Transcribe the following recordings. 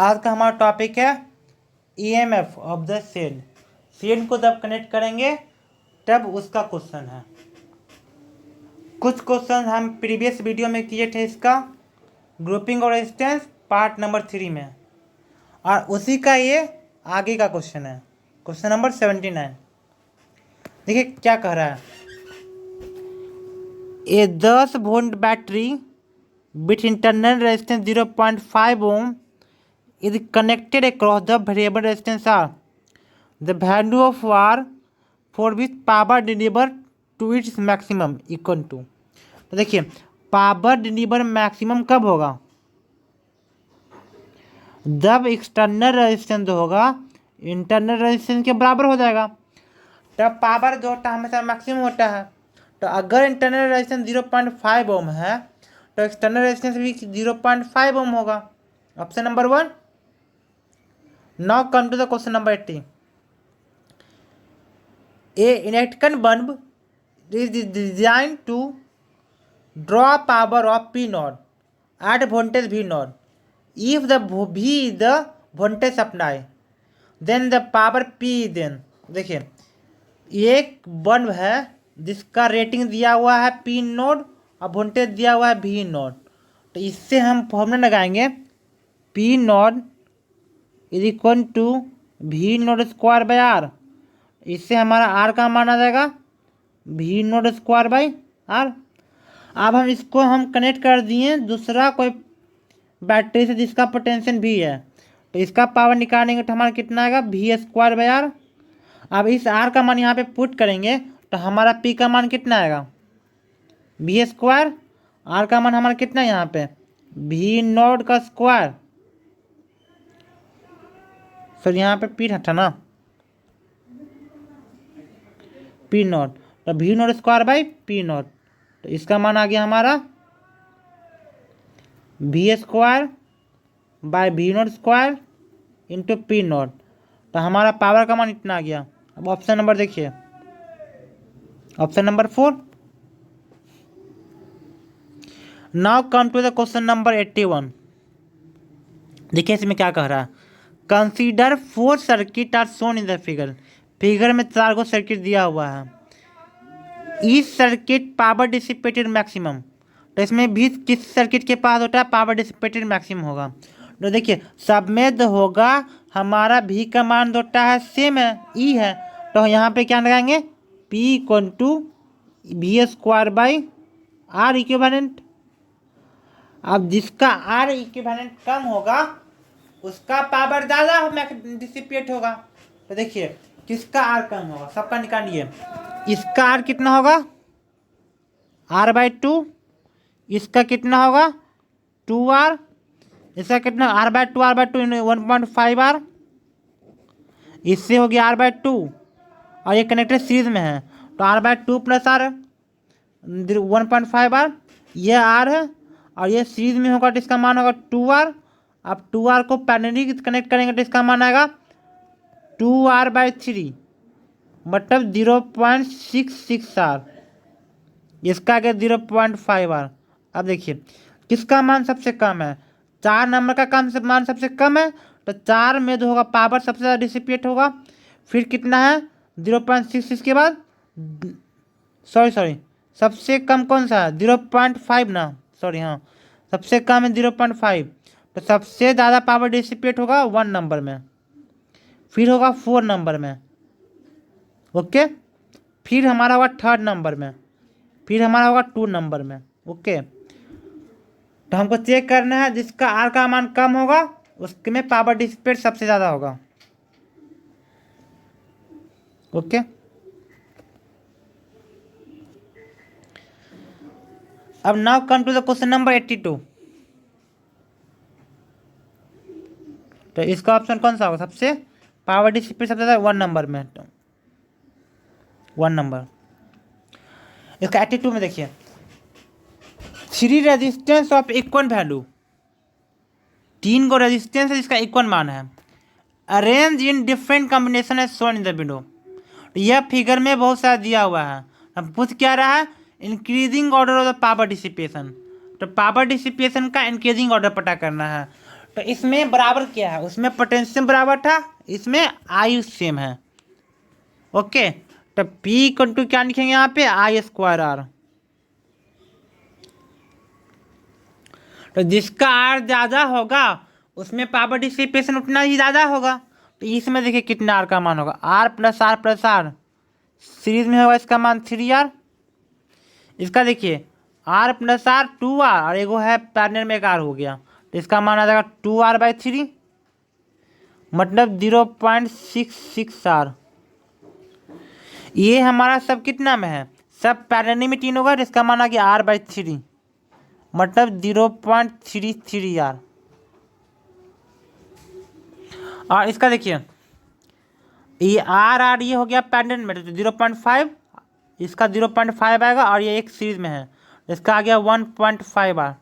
आज का हमारा टॉपिक है EMF of the cell. Cell को जब कनेक्ट करेंगे तब उसका क्वेश्चन है। कुछ क्वेश्चन हम प्रीवियस वीडियो में किए थे इसका ग्रुपिंग और रेजिस्टेंस पार्ट नंबर 3 में, और उसी का ये आगे का क्वेश्चन है, क्वेश्चन नंबर 79। देखिए क्या कह रहा है। A 10 volt battery with internal resistance 0.5 ohm is connected across the variable resistance R. The value of R for which power delivered to its maximum equal to। तो देखिए पावर डिलीवर मैक्सिमम कब होगा, जब एक्सटर्नल रेजिस्टेंस जो होगा internal resistance के बराबर हो जाएगा, तब पावर जो होता है हमेशा मैक्सिमम होता है। तो अगर इंटरनल रेजिस्टेंस 0.5 ओम है तो एक्सटर्नल रेजिस्टेंस भी 0.5 ओम होगा। Option number 1। Now come to the question number 80. A electrical bulb is designed to draw power of P naught at voltage V naught. If the V is the voltage supply, then the power P is then। देखिए एक bulb है जिसका rating दिया हुआ है P node और voltage दिया हुआ है V नोड। तो इससे हम फॉर्मूला लगाएंगे P naught is equal to V naught square by R. इससे हमारा आर का मान आ जाएगा V naught square by R. अब हम इसको कनेक्ट कर दिए दूसरा कोई बैटरी से जिसका पोटेंशियल भी है, तो इसका पावर निकालेंगे तो हमारा कितना आएगा वी स्क्वायर बाई आर। अब इस आर का मान यहाँ पे पुट करेंगे तो हमारा पी का मान कितना आएगा वी स्क्वायर। आर का मान हमारा कितना है यहाँ पे वी नोट का स्क्वायर। सर यहाँ पे पी था ना पी नॉट, तो V naught square by P naught. तो इसका मान आ गया हमारा V square by V naught square into P naught. तो हमारा पावर का मान इतना आ गया। अब ऑप्शन नंबर देखिए, option number 4। Now come to the question number 81। देखिए इसमें क्या कह रहा है। Consider 4 circuit are shown in the figure. Figure में 4 को सर्किट दिया हुआ है। इस सर्किट पावर डिसिपेटेड मैक्सिमम। तो इसमें भी किस सर्किट के पास होता है पावर डिसिपेटेड मैक्सिमम होगा। तो देखिए सब में जो होगा हमारा भी का मान होता है सेम है ई है, तो यहाँ पे क्या लगाएंगे P equal to V square by R equivalent. अब जिसका आर इक्विवेलेंट कम होगा उसका पावर ज़्यादा डिसिपेट होगा। तो देखिए किसका आर कम होगा, सबका निकालिए। इसका आर कितना होगा R/2, इसका कितना होगा 2R, इसका कितना R/2 1.5 R, इससे हो गया R/2 और ये कनेक्टेड सीरीज में है तो R/2 प्लस R 1.5 R, ये R है और ये सीरीज में होगा तो इसका मान होगा 2R। अब 2R को पैरेलली कनेक्ट करेंगे तो इसका मान आएगा 2R/3 मतलब 0.66 R, इसका आगे 0.5 R। अब देखिए किसका मान सबसे कम है, 4 नंबर का मान सबसे कम है तो 4 में जो होगा पावर सबसे ज़्यादा डिसिपेट होगा। फिर कितना है 0.66 के बाद सॉरी सबसे कम कौन सा है 0.5 ना, सॉरी हाँ सबसे कम है 0.5। तो सबसे ज़्यादा पावर डिसिपेट होगा 1 नंबर में, फिर होगा 4 नंबर में, ओके, फिर हमारा होगा 3rd नंबर में, फिर हमारा होगा 2 नंबर में, ओके। तो हमको चेक करना है जिसका आर का मान कम होगा उसके में पावर डिसिपेट सबसे ज़्यादा होगा, ओके। अब now come to the question number 82। तो इसका ऑप्शन कौन सा होगा, सबसे पावर डिसिपेट सबसे ज़्यादा 1 नंबर में, 1 नंबर। इसका 82 में देखिए 3 रेजिस्टेंस ऑफ इक्वल वैल्यू, 3 को रेजिस्टेंस है जिसका इक्वल मान है, अरेंज इन डिफरेंट कॉम्बिनेशन है शोन इन द विंडो। यह फिगर में बहुत सारा दिया हुआ है। अब पूछ क्या रहा है increasing order of the power dissipation. तो पावर डिसिपेशन का इंक्रीजिंग ऑर्डर पता करना है। तो इसमें बराबर क्या है, उसमें पोटेंशियम बराबर था, इसमें आई सेम है। ओके, तो पी इक्वल टू क्या लिखेंगे यहाँ पे, आई स्क्वायर आर। तो जिसका आर ज़्यादा होगा उसमें पावर डिसिपेशन उतना ही ज़्यादा होगा। तो इसमें देखिए कितना आर का मान होगा, आर प्लस आर सीरीज में होगा, इसका मान 3R। इसका देखिए आर प्लस आर 2R और एगो है पैरेलल में एक आर हो गया, तो इसका मान आ जाएगा 2R/3, मतलब 0.66R। ये हमारा सब कितना में है, सब पैरेलल में 3 होगा, तो इसका मान आ गया R/3, मतलब 0.33R। और इसका देखिए ये आर ये हो गया पैरेलल में, तो 0.5, इसका 0.5 आएगा, और ये एक सीरीज में है, इसका आ गया 1.5R।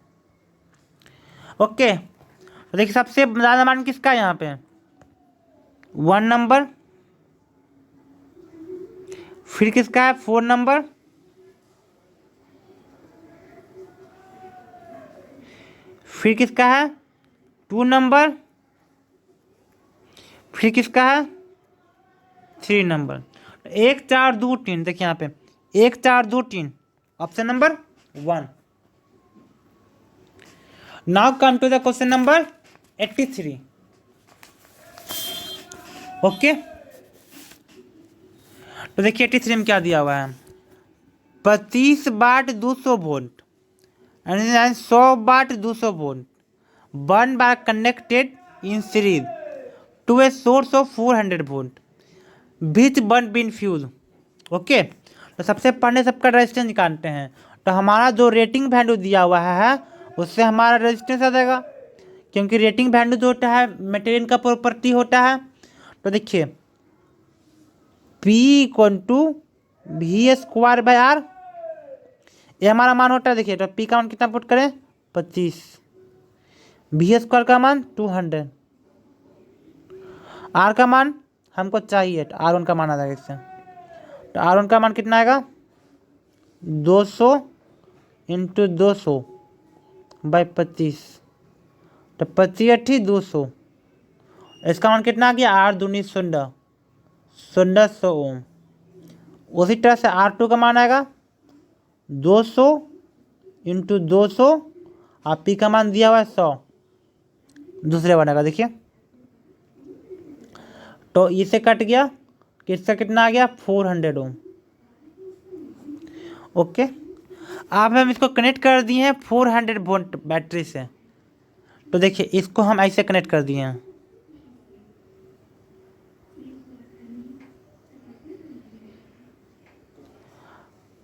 ओके, तो देखिए सबसे ज़्यादा मान किसका है यहाँ पे, 1 नंबर, फिर किसका है 4 नंबर, फिर किसका है 2 नंबर, फिर किसका है 3 नंबर। 1 4 2 3, देखिए यहाँ पे 1 4 2 3, option number 1। Now come to the question number 83। Okay, तो देखिए 83 में क्या दिया हुआ है, 25 watt 200 volt and 100 watt 200 volt burn by connected in series to a source of 400 volt which burn been fuse. Okay, तो सबसे पहले सबका रेजिस्टेंस निकालते हैं। तो हमारा जो रेटिंग वैल्यू दिया हुआ है उससे हमारा रेजिस्टेंस आ जाएगा, क्योंकि रेटिंग वैल्यू जो होता है मटेरियल का प्रॉपर्टी होता है। तो देखिए P इक्वल टू V²/R, ये हमारा मान होता है। देखिए तो P का मान कितना पुट करें 25, V² का मान 200, R का मान हमको चाहिए, तो R1 का मान आ जाएगा इससे। तो R1 का मान कितना आएगा 200 × 200/25, तो 25 × 200, इसका मान कितना आ गया R 2 0, 1600 ओम। उसी तरह से R2 का मान आएगा 200 × 200, और P का मान दिया हुआ है 100, दूसरे बनेगा। देखिए तो इसे कट गया, किसका कितना आ गया 400 ओम। ओके, अब हम इसको कनेक्ट कर दिए हैं 400 वोल्ट बैटरी से। तो देखिए इसको हम ऐसे कनेक्ट कर दिए हैं।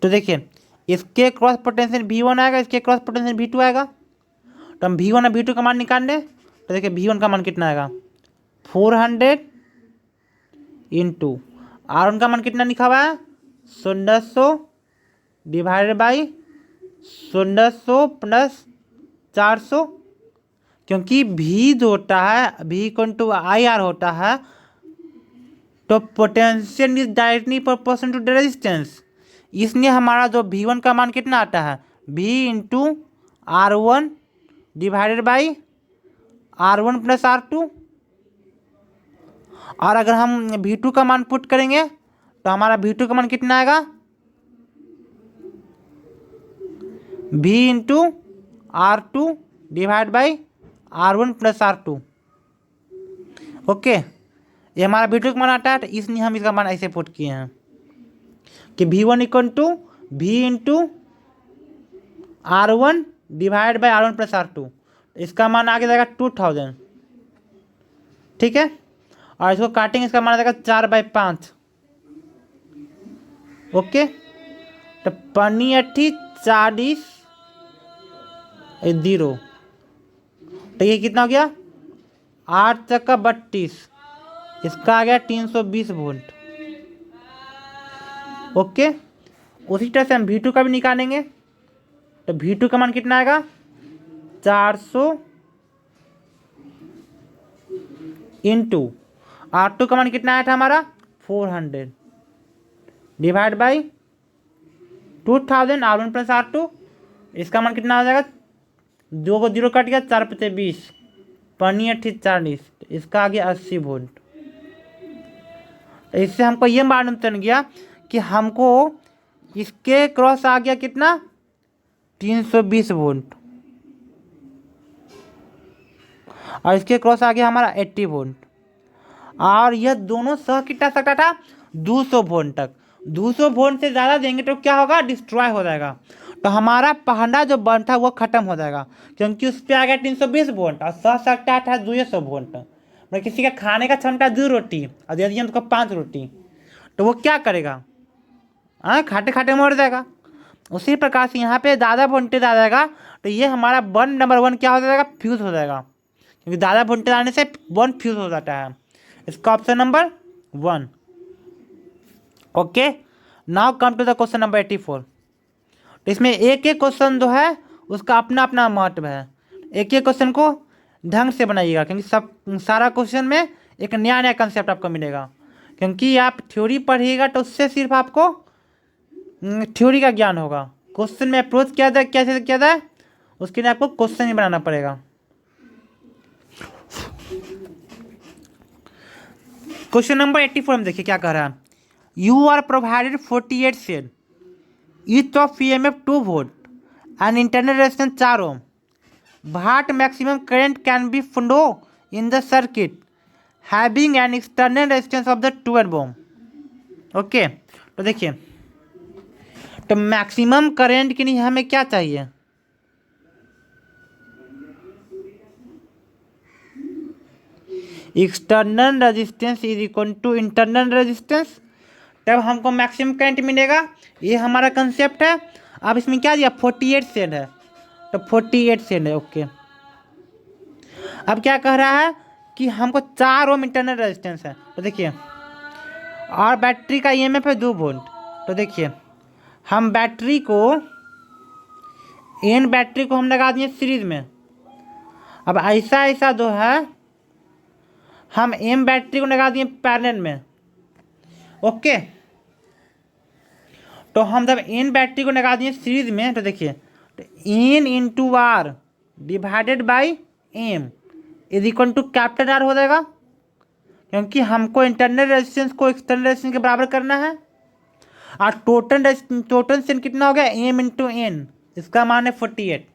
तो देखिए इसके क्रॉस पोटेंशियल V1 आएगा, इसके क्रॉस पोटेंशियल V2 आएगा। तो हम V1 और V2 का मान निकाल लें। तो देखिए V1 का मान कितना आएगा 400 × R1 का मान कितना लिखा हुआ है 1600 / 1600 + 400, क्योंकि V जो होता है V = IR होता है, तो potential is directly proportional to the resistance. इसलिए हमारा जो V1 का मान कितना आता है V × R1 / R1 + R2। और अगर हम V2 का मान पुट करेंगे तो हमारा V2 का मान कितना आएगा V × R2 / R1 + R2। Okay, ये हमारा V2 का मान आता है, तो इसलिए हम इसका मान ऐसे पुट किए हैं कि V1 = V × R1 / R1 + R2। इसका मान आगे जाएगा 2000। ठीक है, और इसको काटेंगे, इसका मान आ जाएगा 4/5। ओके, तो 5 40 0, तो ये कितना हो गया 8 × 32, इसका आ गया 320 वोल्ट। ओके, उसी तरह से हम V2 का भी निकालेंगे। तो V2 का मान कितना आएगा 400 × R2 का मान कितना आया था हमारा 400 / 2000 R1 + R2। इसका मान कितना आ जाएगा, 2 को 0 कट गया, 4 × 5 = 20, 40, इसका आ गया 80 वोल्ट। तो इससे हमको ये मालूम चल गया कि हमको इसके क्रॉस आ गया कितना 320 वोल्ट, और इसके क्रॉस आ गया हमारा 80 वोल्ट, और यह दोनों सह कितना सकता था 200 वोल्ट तक। 200 वोल्ट से ज़्यादा देंगे तो क्या होगा, डिस्ट्रॉय हो जाएगा। तो हमारा पहला जो बर्न था वो खत्म हो जाएगा, क्योंकि उस पर आ गया 320 वोल्ट और सह सकता था 200 वोल्ट। मतलब किसी का खाने का क्षमता 2 रोटी और दे दिया हमको 5 रोटी, तो वो क्या करेगा, खाते खाते मर जाएगा। उसी प्रकार से यहाँ पे ज़्यादा वोल्टेज आ जाएगा, तो ये हमारा बर्न नंबर 1 क्या हो जाएगा, फ्यूज़ हो जाएगा, क्योंकि ज़्यादा वोल्टेज आने से बर्न फ्यूज़ हो जाता है। इसका option number 1। Okay, now come to the question number 84। तो इसमें एक एक क्वेश्चन जो है उसका अपना अपना महत्व है। एक एक क्वेश्चन को ढंग से बनाइएगा, क्योंकि सब सारा क्वेश्चन में एक नया नया कंसेप्ट आपको मिलेगा। क्योंकि आप थ्योरी पढ़िएगा तो उससे सिर्फ आपको थ्योरी का ज्ञान होगा। क्वेश्चन में अप्रोच किया जाए, कैसे किया जाए, उसके लिए आपको क्वेश्चन ही बनाना पड़ेगा। क्वेश्चन नंबर 84 हम देखिए क्या कह रहा है। You are provided 48 cell, each of EMF 2 volt and internal resistance 4 ohm. What maximum current can be flow in the circuit having an external resistance of the 12 ohm? Okay, तो देखिए, तो maximum current के लिए हमें क्या चाहिए, external resistance is equal to internal resistance, तब हमको मैक्सिमम करंट मिलेगा। ये हमारा कंसेप्ट है। अब इसमें क्या दिया, 48 सेल है, तो 48 सेल है। ओके, अब क्या कह रहा है कि हमको 4 ओम इंटरनल रेजिस्टेंस है, तो देखिए, और बैटरी का EMF है 2 वोल्ट। तो देखिए, हम बैटरी को बैटरी को हम लगा दिए सीरीज में। अब ऐसा ऐसा जो है हम बैटरी को लगा दिए पैरेलल में। ओके, तो हम जब बैटरी को लगा दिए सीरीज में, तो देखिए, तो N × R divided by M is equal to capital R हो जाएगा, क्योंकि हमको इंटरनल रेजिस्टेंस को एक्सटर्नल रेजिस्टेंस के बराबर करना है। और टोटल सेल कितना हो गया, M × N, इसका मान है 48।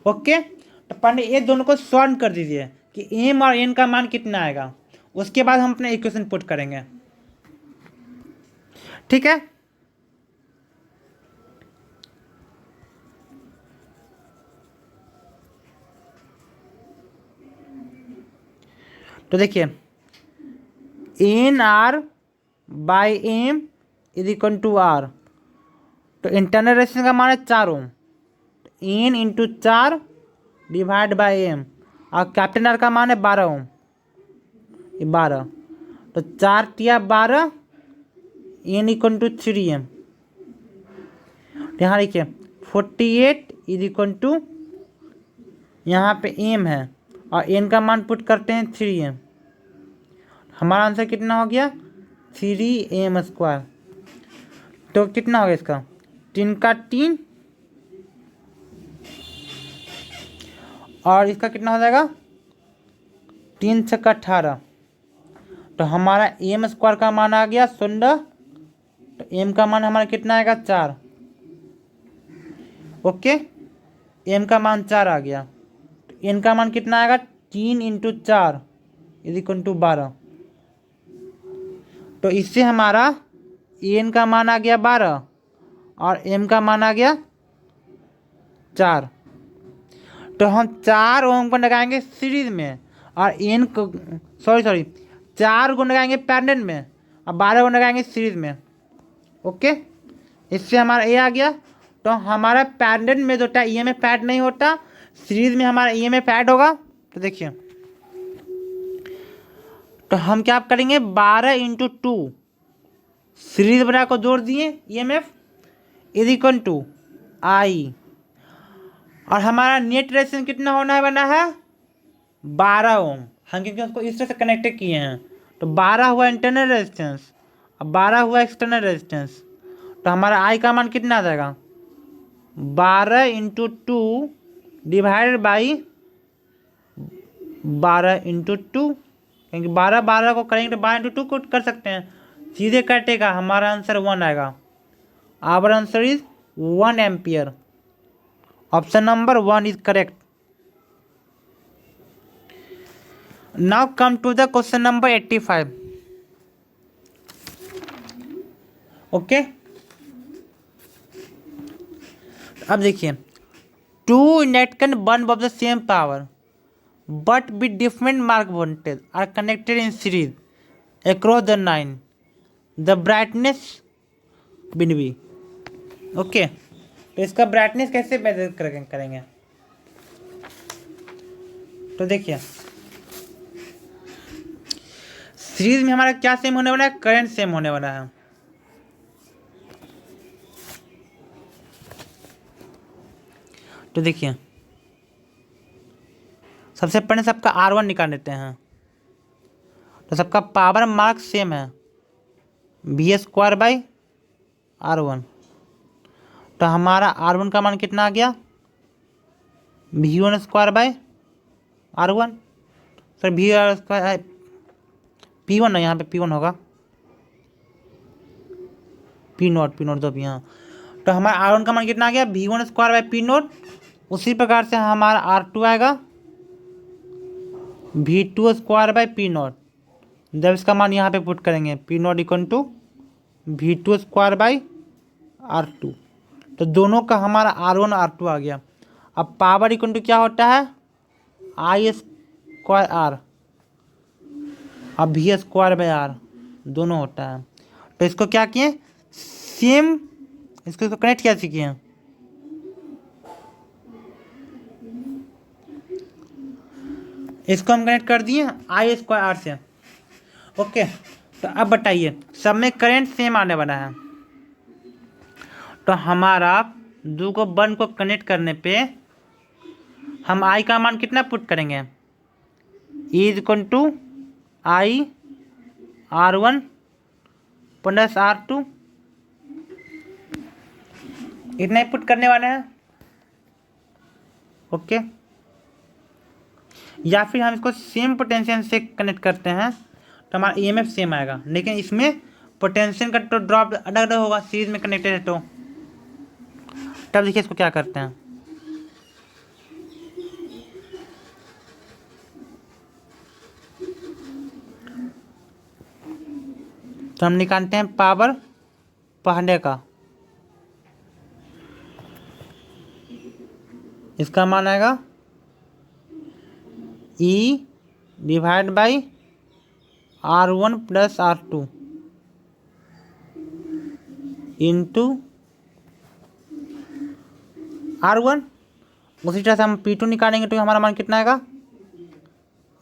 ओके, तो पहले ये दोनों को सॉल्व कर दीजिए कि M और N का मान कितना आएगा, उसके बाद हम अपना इक्वेशन पुट करेंगे। ठीक है, तो देखिए, NR by M is equal to R, तो इंटरनल रेजिस्टेंस का मान है 4 ohm, N × 4 divide by M, और कैपिटल R का मान है 12 ओम, ये 12, तो 4 × 12, N इक्वल टू 3M। यहाँ देखिए 48 इज इक्वल टू, यहाँ पे M है और N का मान पुट करते हैं 3M। हमारा आंसर कितना हो गया, 3M²। तो कितना हो गया इसका, 3 का 3, और इसका कितना हो जाएगा 3 × 18। तो हमारा M² का मान आ गया 16, तो M का मान हमारा कितना आएगा 4। ओके, M का मान 4 आ गया, तो N का मान कितना आएगा 3 × 4 इज इक्वल टू 12। तो इससे हमारा N का मान आ गया 12 और M का मान आ गया 4। तो हम 4 ओम को लगाएंगे सीरीज में और N को सॉरी 4 को लगाएंगे पैरेलल में और 12 को लगाएंगे सीरीज में। ओके, इससे हमारा A आ गया। तो हमारा पैरेलल में जो होता है EMF ऐड नहीं होता, सीरीज में हमारा EMF ऐड होगा। तो देखिए, तो हम क्या करेंगे, 12 × 2 सीरीज बना को जोड़ दिए, EMF is equal to I, और हमारा नेट रेजिस्टेंस कितना होना है, बना है 12 ओम। हम क्योंकि उसको इस तरह से कनेक्टेड किए हैं, तो 12 हुआ इंटरनल रेजिस्टेंस और 12 हुआ एक्सटर्नल रेजिस्टेंस। तो हमारा I का मान कितना आ जाएगा, 12 × 2 डिवाइडेड बाई 12 इंटू 2, क्योंकि 12 12 को करेंगे तो 12 इंटू 2 को कर सकते हैं, सीधे कटेगा, हमारा आंसर 1 आएगा। Our answer is 1 ampere. Option number 1 is correct. Now come to the question number 85। Okay, अब देखिए, two net can burn of the same power but with different mark voltage are connected in series across the line, the brightness will be. Okay, तो इसका brightness कैसे major करेंगे? तो देखिए, series में हमारा क्या सेम होने वाला है? करंट सेम होने वाला है। तो देखिए, सबसे पहले सबका R1 निकाल लेते हैं। तो सबका पावर मार्क सेम है, V² बाई R1। तो हमारा R1 का मान कितना आ गया? V1² by R1। Sir V² P1 ना, यहाँ पे P1 होगा, P0 तो यहाँ। तो हमारा R1 का मान कितना आ गया? V1² by P0। उसी प्रकार से हमारा R2 आएगा V2² बाई P0। जब इसका मान यहाँ पे पुट करेंगे, P0 equal to V2² by R2। तो दोनों का हमारा R1 R2 आ गया। अब पावर इक्वल टू क्या होता है? I²R, अब V² बाई R दोनों होता है। तो इसको क्या किए? सेम, इसको कनेक्ट कैसे किए? इसको हम कनेक्ट कर दिए I²R से। ओके, तो अब बताइए, सब में करंट सेम आने वाला है। तो हमारा दो को बन को कनेक्ट करने पे हम I का मान कितना पुट करेंगे? Is equal to I/R1 plus R2, इतना ही पुट करने वाले हैं। ओके, या फिर हम इसको सेम पोटेंशियल से कनेक्ट करते हैं तो हमारा EMF सेम आएगा, लेकिन इसमें पोटेंशियल का तो ड्रॉप अलग अलग होगा, सीरीज में कनेक्टेड है। तो तब देखिए इसको क्या करते हैं। तो हम निकालते हैं पावर पहले का, इसका मान आएगा E/R1 plus R2 into R1। उसी तरह से हम P2 निकालेंगे तो हमारा मान कितना आएगा?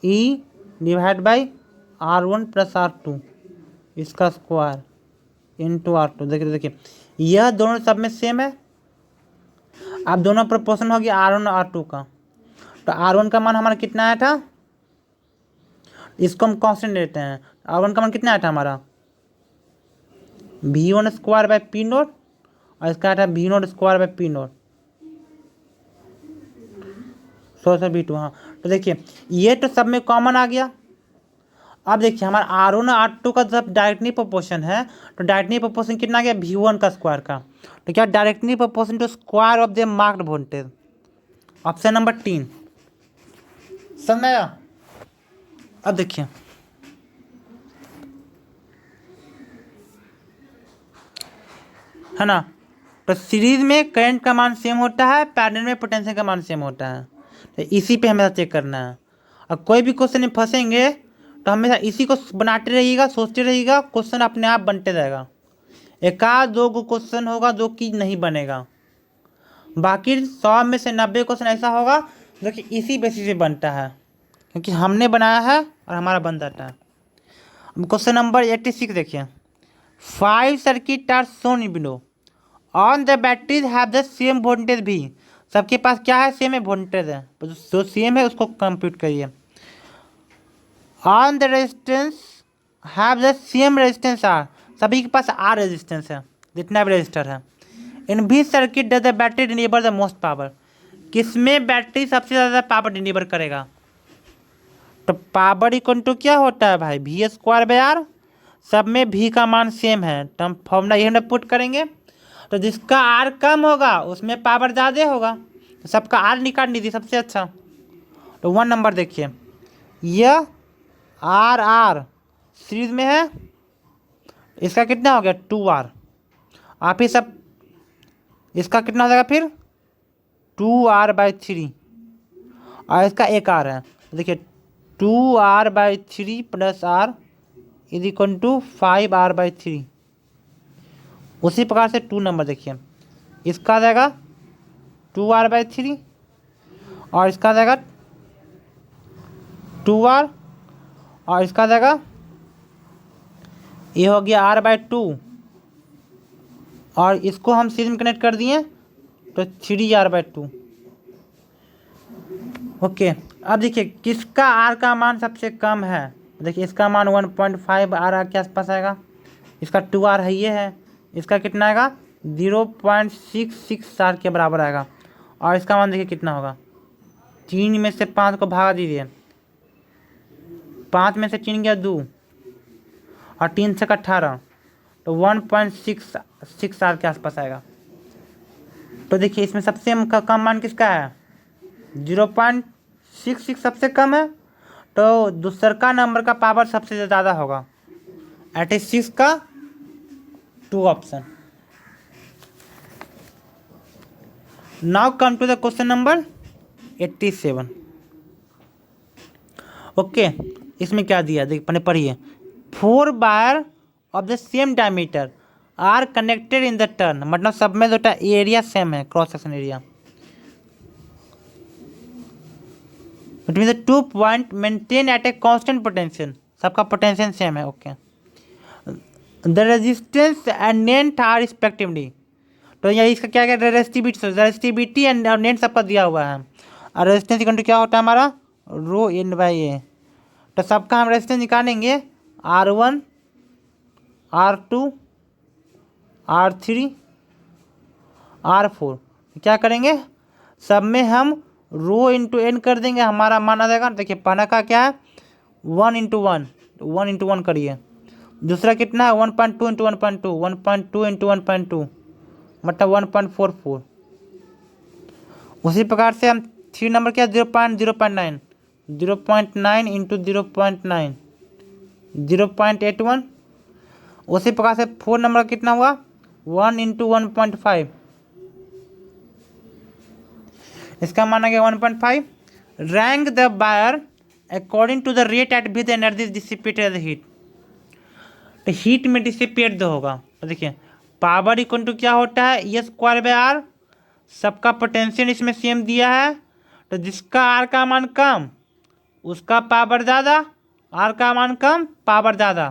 E/R1 प्लस R2 इसका स्क्वायर इंटू R2। देखिए यह दोनों सब में सेम है। अब दोनों प्रोपोर्शन हो गया R1 और R2 का। तो R1 का मान हमारा कितना आया था? इसको हम कांस्टेंट लेते हैं। R1 का मान कितना आया था हमारा? V1² बाई P0, और इसका आया था V0² बाई P0। V2, हाँ। तो देखिए ये तो सब में कॉमन आ गया। अब देखिए हमारा R1 और R2 का जब डायरेक्टली प्रोपोर्शन है, तो डायरेक्टली प्रोपोर्शन कितना आ गया? V1 का स्क्वायर का। तो क्या directly proportion to square of the marked voltage. Option number 3 समझ आया? अब देखिए, है ना, तो सीरीज में करंट का मान सेम होता है, पैरेलल में पोटेंशियल का मान सेम होता है। तो इसी पे हमें चेक करना है। और कोई भी क्वेश्चन में फंसेंगे तो हमेशा इसी को बनाते रहिएगा, सोचते रहिएगा, क्वेश्चन अपने आप बनते रहेगा। एक आध दो क्वेश्चन होगा जो कि नहीं बनेगा, बाकी 100 में से 90 क्वेश्चन ऐसा होगा जो कि इसी बेसिस पे बनता है, क्योंकि हमने बनाया है और हमारा बन जाता है। अब क्वेश्चन नंबर 86 देखिए। 5 circuit are shown below on the batteries have the same voltage भी। सबके पास क्या है? सेम है, वोल्टेज है। जो सेम है उसको कंप्यूट करिए। On the resistance have the same resistance R, सभी के पास आर रेजिस्टेंस है, जितना भी रजिस्टर है। इन भी circuit does the battery deliver the most power. किसमें बैटरी सबसे ज़्यादा पावर डिलीवर करेगा? तो पावर इक्वल टू क्या होता है भाई, वी स्क्वायर बाय आर। सब में वी का मान सेम है तो हम फॉर्मूला ये हम पुट करेंगे। तो जिसका आर कम होगा उसमें पावर ज़्यादा होगा, तो सबका आर निकाल दीजिए सबसे अच्छा। तो 1 नंबर देखिए, यह आर आर सीरीज में है, इसका कितना हो गया 2R। आप ही सब इसका कितना हो जाएगा फिर 2R/3, और इसका एक आर है। देखिए 2R/3 plus R is equal to 5R/3। उसी प्रकार से 2 नंबर देखिए, इसका आ जाएगा 2R/3 और इसका आ जाएगा 2R, और इसका आ जाएगा ये हो गया R/2, और इसको हम सीरीज में कनेक्ट कर दिए तो 3R/2। ओके, अब देखिए किसका आर का मान सबसे कम है। देखिए इसका मान 1.5 आर के आसपास आएगा, इसका 2R है, ये है, इसका कितना आएगा 0.66 आर के बराबर आएगा। और इसका मान देखिए कितना होगा, 3 में से 5 को भागा दीजिए, 5 में से 3 गया 2 और 3 से 18, तो 1.66 आर के आसपास आएगा। तो देखिए इसमें सबसे कम मान किसका है 0.66 सबसे कम है, तो दूसर का नंबर का पावर सबसे ज़्यादा होगा 86 का 2 option. Now come to the question number 87। Okay, इसमें क्या दिया देखिए, पहले पढ़िए। 4 wire of the same diameter are connected in the turn, मतलब सब में जो एरिया सेम है, cross section area between the 2 point maintain at a constant potential, सबका पोटेंशियल सेम है। Okay, the resistance and net are respectively, तो यहाँ इसका क्या रेजिस्टिविटी एंड नेट सबका दिया हुआ है। और रेजिस्टेंस इक्वल टू क्या होता है हमारा ρN/A। तो सबका हम रेजिस्टेंस निकालेंगे R1 R2 R3 R4। क्या करेंगे, सब में हम ρ×N कर देंगे, हमारा मान आ जाएगा। देखिए पहला का क्या है 1 × 1 करिए, दूसरा कितना है 1.2 × 1.2 1.2 × 1.2 मतलब 1.44। उसी प्रकार से हम 3 नंबर क्या 0.9 0.9 × 0.9 0.81। उसी प्रकार से 4 नंबर कितना हुआ 1 × 1.5, इसका माना गया 1.5। Rank the wire according to the rate at which energy dissipated heat, तो हीट में डिसिपेट जो होगा। तो देखिए पावर इक्वल टू क्या होता है E²/R, सबका पोटेंशियल इसमें सेम दिया है, तो जिसका आर का मान कम उसका पावर ज़्यादा, आर का मान कम पावर ज़्यादा,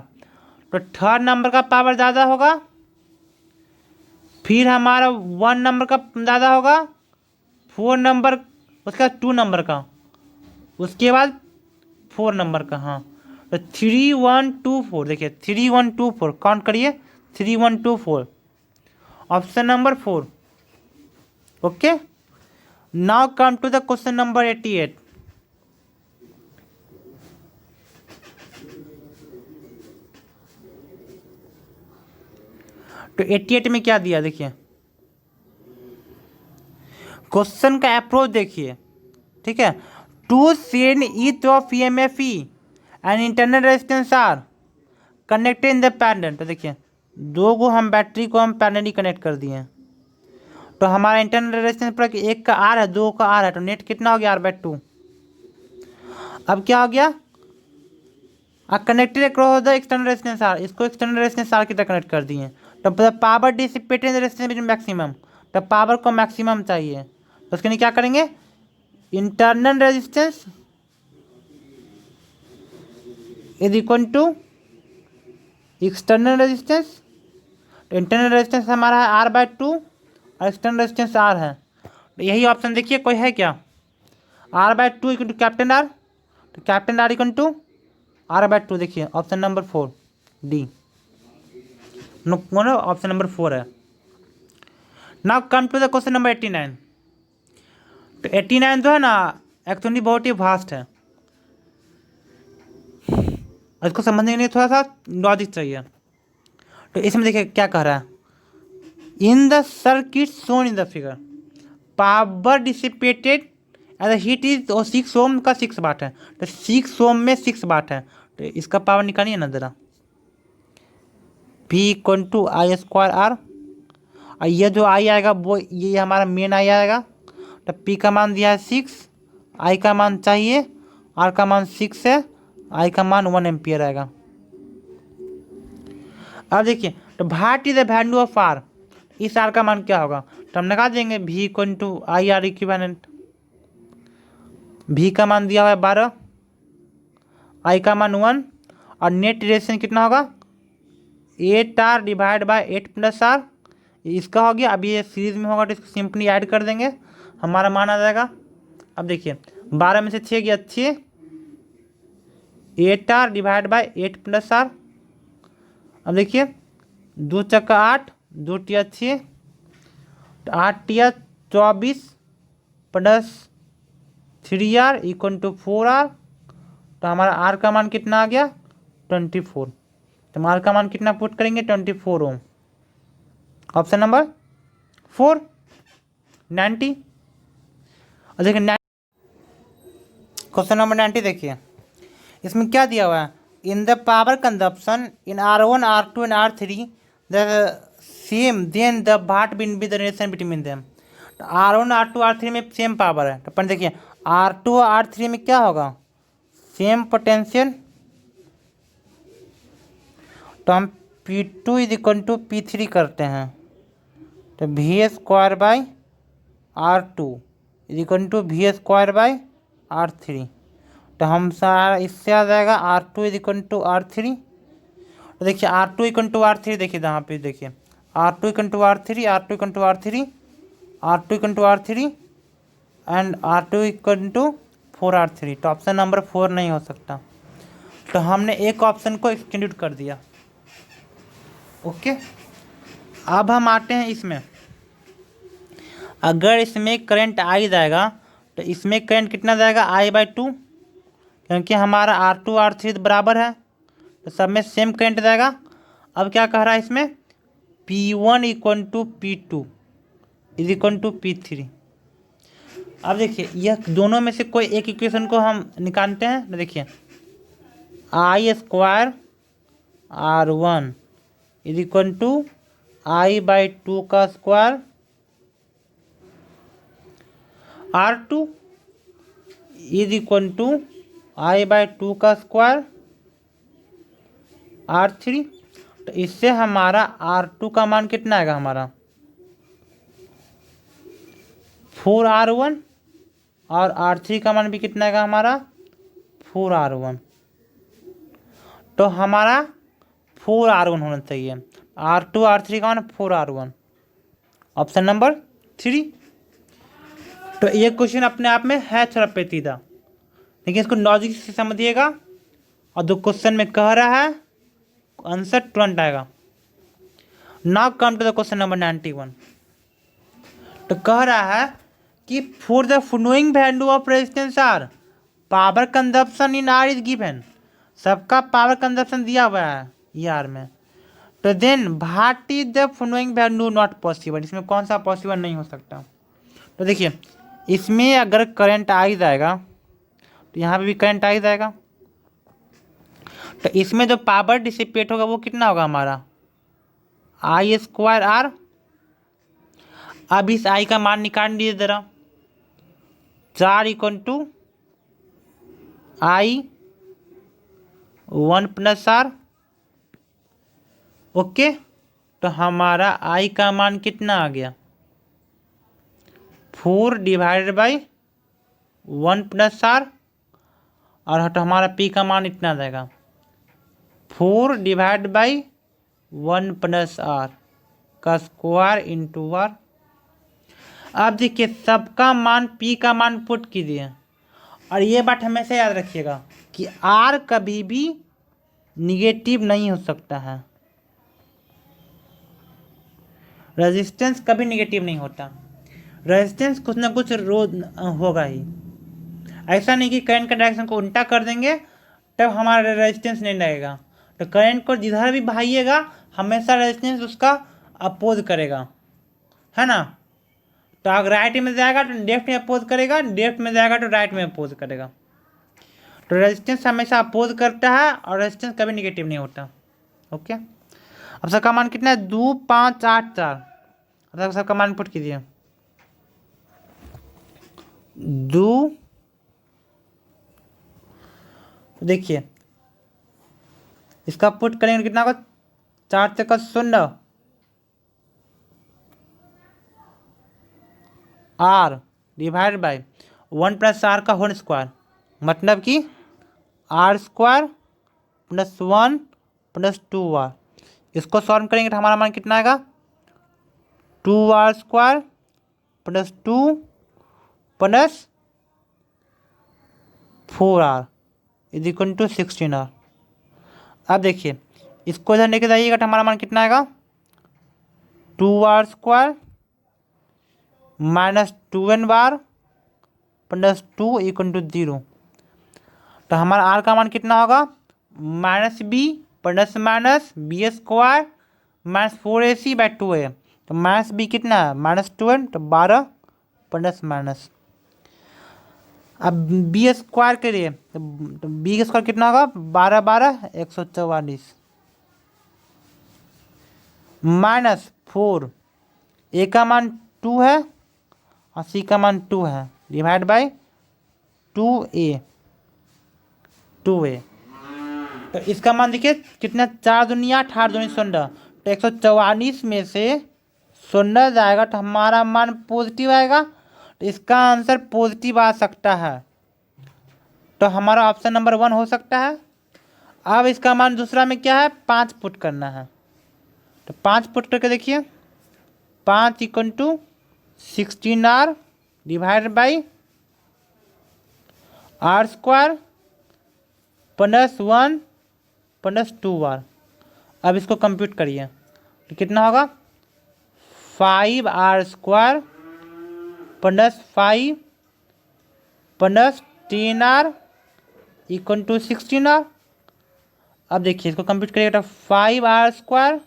तो थर्ड नंबर का पावर ज़्यादा होगा, फिर हमारा 1 नंबर का ज़्यादा होगा, 4 नंबर उसका 2 नंबर का, उसके बाद 4 नंबर का। हाँ, तो 3 1 2 4, देखिए 3 1 2 4 काउंट करिए 3 1 2 4, option number 4। Okay, now come to the question number 88। तो 88 में क्या दिया देखिए, क्वेश्चन का अप्रोच देखिए, ठीक है। टू सेन each of EMFE and internal resistance are connected in the parallel. तो देखिए 2 को हम बैटरी को हम पैरेलली कनेक्ट कर दिए, तो हमारा इंटरनल रेजिस्टेंस पर 1 का R है 2 का R है, तो नेट कितना हो गया R/2। अब क्या हो गया connected across the external resistance R, इसको एक्सटर्नल रेजिस्टेंस आर की तरह कनेक्ट कर दिए, तो पावर डिसिपेटेड रेजिस्टेंस मैक्सिमम, तो पावर को मैक्सिमम चाहिए, तो उसके लिए क्या करेंगे internal resistance is equal to external resistance. तो इंटरनल रेजिस्टेंस हमारा है R/2 और एक्सटर्नल रेजिस्टेंस R है, तो यही ऑप्शन देखिए कोई है क्या R/2 equal to capital R, तो capital R equal to R/2, देखिए option number 4 D, option number 4 है। Now come to the question number 89। तो 89 जो है ना एक्चुअली बहुत ही वास्ट है, और इसको समझने के लिए थोड़ा सा लॉजिक चाहिए। तो इसमें देखिए क्या कह रहा है, in the circuit shown in the figure power dissipated as heat is, और 6 ओम का 6 वाट है, तो 6 ओम में 6 वाट है, तो इसका पावर निकालिए ना ज़रा। P equal to I square R, और ये जो आई आएगा वो ये हमारा मेन आई आएगा। तो P का मान दिया है 6, आई का मान चाहिए, आर का मान 6 है, आई का मान 1 एम्पियर आएगा। अब देखिए, तो what is the value of R, इस आर का मान क्या होगा, तो हम लगा देंगे V equal to I R equivalent. V का मान दिया हुआ है 12, आई का मान 1, और नेट रिलेशन कितना होगा 8R divide by 8 plus are, इसका हो गया। अभी ये सीरीज में होगा तो इसको सिंपली ऐड कर देंगे, हमारा मान आ जाएगा। अब देखिए 12 में से 6 गया 6, 8R divide by 8 plus are. अब देखिए 2 चक्का 8, 2 टिया 6, 8 टिया 24 plus 3R equal to 4R। तो हमारा आर का मान कितना आ गया 24। तो आर का मान कितना पुट करेंगे 24 ओम। Option number 4 90। और देखिए क्वेश्चन नंबर 90 देखिए, इसमें क्या दिया हुआ है, in the power consumption in R1 R2 and R3 the same then the watt bin be the relation between them. तो R1 R2 R3 में सेम पावर है, तो अपन देखिए R2 और R3 में क्या होगा सेम पोटेंशियल। तो हम P2 is equal to P3 करते हैं, तो V square by R2 is equal to V square by R3। तो हम सारा इससे आ जाएगा R2 is equal to R3। तो देखिए R2 इक्वल टू R3, देखिए यहाँ पे देखिए R2 equal to R3, R2 equal to R3, R2 equal to R3 and R2 equal to 4R3। तो ऑप्शन नंबर 4 नहीं हो सकता, तो हमने एक ऑप्शन को एक्सक्लूड कर दिया। ओके, अब हम आते हैं इसमें, अगर इसमें करंट आई जाएगा तो इसमें करंट कितना जाएगा I/2, क्योंकि हमारा R2 R3 बराबर है, तो सब में सेम करंट जाएगा। अब क्या कह रहा है इसमें P1 equal to P2 is equal to P3। अब देखिए यह दोनों में से कोई एक इक्वेशन को हम निकालते हैं। तो देखिए I square R1 is equal to I/2 का square R2 is equal to I/2 का स्क्वायर R3। तो इससे हमारा R2 का मान कितना आएगा हमारा 4R1, और R3 का मान भी कितना आएगा हमारा 4R1। तो हमारा 4R1 होना चाहिए, R2 R3 का मान 4R1, ऑप्शन नंबर 3। तो ये क्वेश्चन अपने आप में है थोड़ा पेचीदा, लेकिन इसको लॉजिक से समझिएगा, और जो क्वेश्चन में कह रहा है आंसर तुरंत आएगा। Now come to the question number 91। तो कह रहा है कि for the following value of resistance are power consumption in R is given. सबका पावर कंजप्शन दिया हुआ है ये आर में, तो then what is the following value not possible, इसमें कौन सा पॉसिबल नहीं हो सकता। तो देखिए इसमें अगर करंट आ ही जाएगा तो यहाँ पे भी करंट आ ही जाएगा, तो इसमें जो पावर डिसिपेट होगा वो कितना होगा हमारा आई स्क्वायर आर। अब इस आई का मान निकाल दीजिए ज़रा, 4 equal to I/1 plus R. Okay, तो हमारा आई का मान कितना आ गया 4 डिवाइडेड बाई 1 प्लस आर, और तो हमारा पी का मान इतना आ जाएगा 4 डिवाइड बाई 1 प्लस आर का स्क्वायर इंटू आर। अब देखिए सबका मान पी का मान पुट कीजिए, और ये बात हमेशा याद रखिएगा कि आर कभी भी निगेटिव नहीं हो सकता है, रेजिस्टेंस कभी निगेटिव नहीं होता, रेजिस्टेंस कुछ ना कुछ रोज होगा ही। ऐसा नहीं कि करंट का डायरेक्शन को उल्टा कर देंगे तब हमारा रेजिस्टेंस नहीं लगेगा। तो करंट को जिधर भी बहाइएगा हमेशा रेजिस्टेंस उसका अपोज करेगा, है ना। तो अगर राइट में जाएगा तो लेफ्ट में अपोज करेगा, लेफ्ट में जाएगा तो राइट में अपोज करेगा। तो रेजिस्टेंस हमेशा अपोज करता है और रेजिस्टेंस कभी निगेटिव नहीं होता। ओके, अब सबका मान कितना है 2 5 8 4। अब सबका मान पुट कीजिए 2। देखिए इसका पुट करेंगे कितना होगा 4 से का 0 R divide by 1 plus R का होल स्क्वायर, मतलब कि R square plus 1 plus 2 R. इसको सॉल्व करेंगे तो हमारा मान कितना आएगा 2 R square plus 2 plus 4 R is equal to 16 R. अब देखिए इसको इधर लेके जाइएगा तो हमारा मान कितना आएगा 2 आर स्क्वायर माइनस 2n बार प्लस 2 इक्वल टू 0। तो हमारा आर का मान कितना होगा minus B plus minus B square minus 4ac by 2a। तो माइनस बी कितना है माइनस 2n, तो 12 प्लस माइनस। अब बी स्क्वायर के लिए तो बी का स्क्वायर कितना होगा 12 12 144 माइनस 4 ए का मान 2 है और सी का मान 2 है डिवाइड बाई 2a। तो इसका मान देखिए कितना 4 दुनिया 8 दुनिया 16। तो 144 में से 16 जाएगा तो हमारा मान पॉजिटिव आएगा। तो इसका आंसर पॉजिटिव आ सकता है। तो हमारा ऑप्शन नंबर 1 हो सकता है। अब इसका मान दूसरा में क्या है 5 पुट करना है। तो 5 पुट करके देखिए 5 equal to 16 divide by R square plus 1 plus 2 R. अब इसको कंप्यूट करिए तो कितना होगा 5 R square plus 5 plus 10 R equal to 16 R. अब देखिए इसको कंप्यूट करिएगा तो 5 आर स्क्वायर,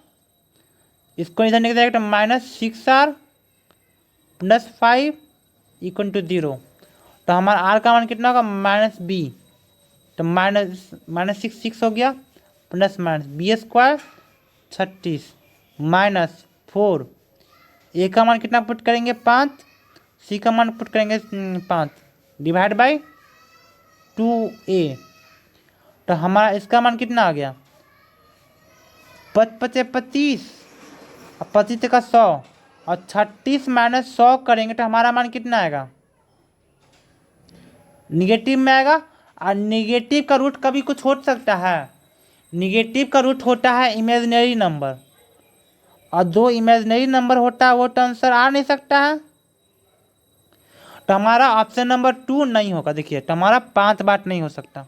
इसको इधर निकल जाएगा तो minus 6 R plus 5 equal to 0। तो हमारा आर का मान कितना होगा माइनस बी। तो माइनस 6 हो गया plus minus B square 36 minus 4 A का मान कितना पुट करेंगे 5, सी का मान पुट करेंगे 5 डिवाइड बाई 2a। तो हमारा इसका मान कितना आ गया 5 5 25 और 25 का 100 और 36 माइनस 100 करेंगे तो हमारा मान कितना आएगा निगेटिव में आएगा। और निगेटिव का रूट कभी कुछ हो सकता है, निगेटिव का रूट होता है इमेजिनरी नंबर, और जो इमेजिनरी नंबर होता है वो तो आंसर आ नहीं सकता है। तो हमारा ऑप्शन नंबर 2 नहीं होगा। देखिए तो हमारा 5 बार नहीं हो सकता।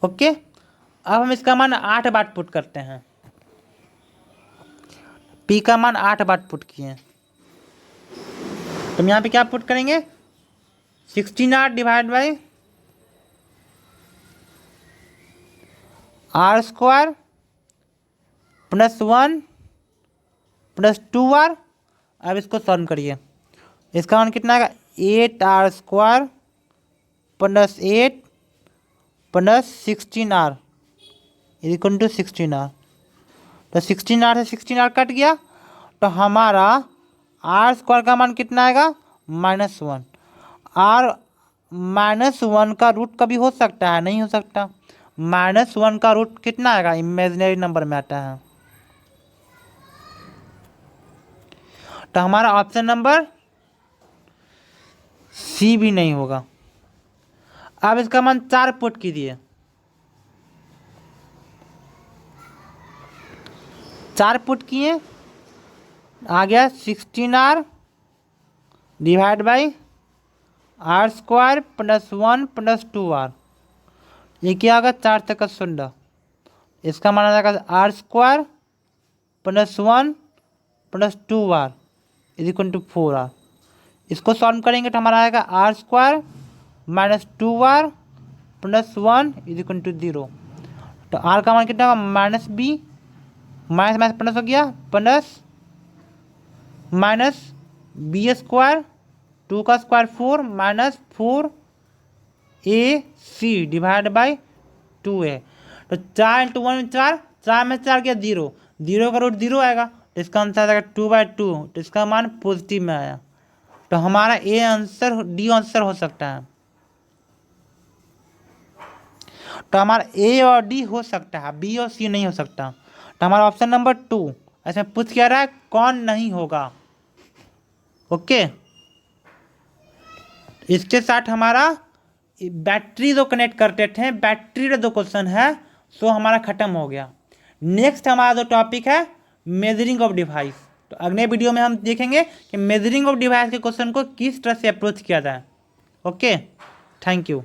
ओके, अब हम इसका मान 8 बार पुट करते हैं। पी का मान 8 बार पुट किए तो हम यहाँ पे क्या पुट करेंगे 16 divide by R square plus 1 plus 2 R. अब इसको सॉल्व करिए, इसका मान कितना आएगा 8 R square plus 8 plus 16 R equal to 16 R. तो 16 से 16 कट गया तो हमारा आर स्क्वायर का मान कितना आएगा -1। आर -1 का रूट कभी हो सकता है नहीं हो सकता। -1 का रूट कितना आएगा इमेजिनरी नंबर में आता है। तो हमारा ऑप्शन नंबर सी भी नहीं होगा। अब इसका मान 4 पुट कीजिए, 4 पुट किए आ गया 16 divide by R square plus 1 plus 2 R. ये क्या होगा 4 तक का 16। इसका मान आ जाएगा R square plus 1 plus 2 R equal to 4 R. इसको सॉल्व करेंगे तो हमारा आएगा R square minus 2 R +1 is equal to 0। तो आर का मान कितना होगा -b, माइनस माइनस प्लस हो गया, प्लस माइनस b², 2 का square 4 minus 4ac divide by 2a। तो 4 × 1 4, 4 में 4 गया 0, 0 का रूट 0 आएगा, तो इसका आंसर आएगा 2/2। तो इसका मान पॉजिटिव में आया। तो हमारा ए आंसर, डी आंसर हो सकता है। तो हमारा ए और डी हो सकता है, बी और सी नहीं हो सकता। तो हमारा ऑप्शन नंबर 2 ऐसे पूछ क्या रहा है, कौन नहीं होगा। ओके, इसके साथ हमारा बैटरी जो कनेक्ट करते थे, बैटरी का जो क्वेश्चन है सो हमारा खत्म हो गया। नेक्स्ट हमारा जो टॉपिक है मेजरिंग ऑफ डिवाइस। तो अगले वीडियो में हम देखेंगे कि मेजरिंग ऑफ डिवाइस के क्वेश्चन को किस तरह से अप्रोच किया जाए। Okay, thank you.